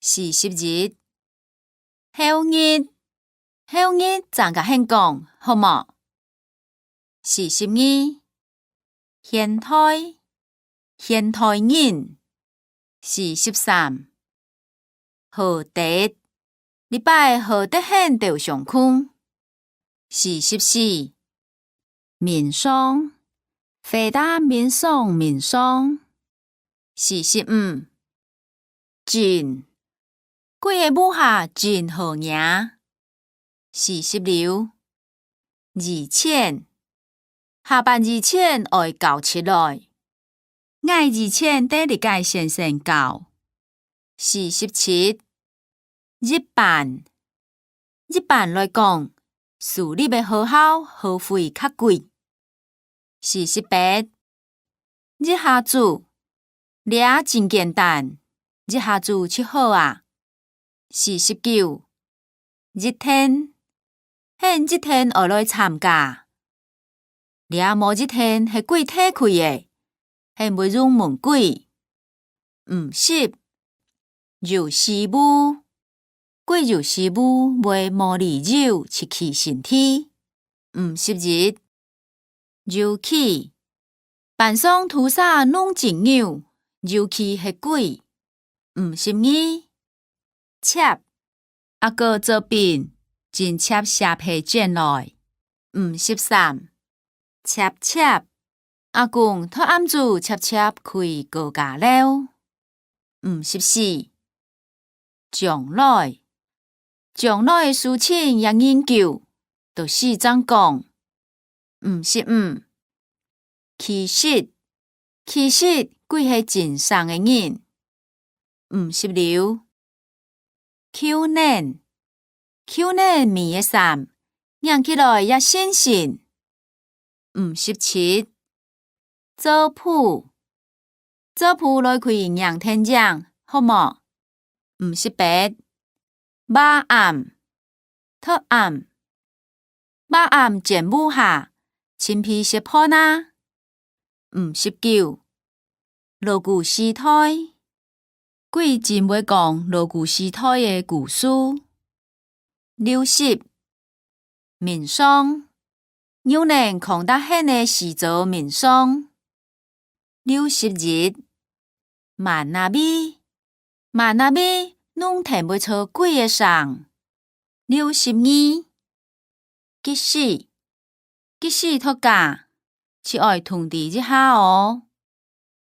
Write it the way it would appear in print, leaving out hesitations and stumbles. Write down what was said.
40日，後日怎甲獻講，好無？42，現代人。43，好德，禮拜好德獻著上空。44，面霜，回答面霜。45，真，幾個母下真好名。46，二千，下班二千愛交起來，愛二千得你介先生交。47，日辦來講，事你要好好，學費較貴。48，日下子，倆真簡單，日下子七好啊。49，日天，獻日天而來參加，倆無日天係鬼體開的，係未入門鬼。50，揉師母，鬼揉師母為無理由刺激身體。51，揉起，扮上屠殺弄真牛，揉起係鬼。52，切，阿哥做餅，真切蝦皮剪來。53，切，阿公托暗子切開高架了。54，將來的事情也研究，都是怎講。55，其實鬼係真善的人。56，去年棉的衫，養起來也新鮮。57，做譜來開養天獎，好無？58，馬暗剪母下，親皮識破哪。59，鑼鼓師胎，鬼真會講鑼鼓師胎的故事。60，面霜，有人狂打獻的時做面霜。61，萬那米弄天要做鬼的裳。62，吉死托家，只愛通知一下哦。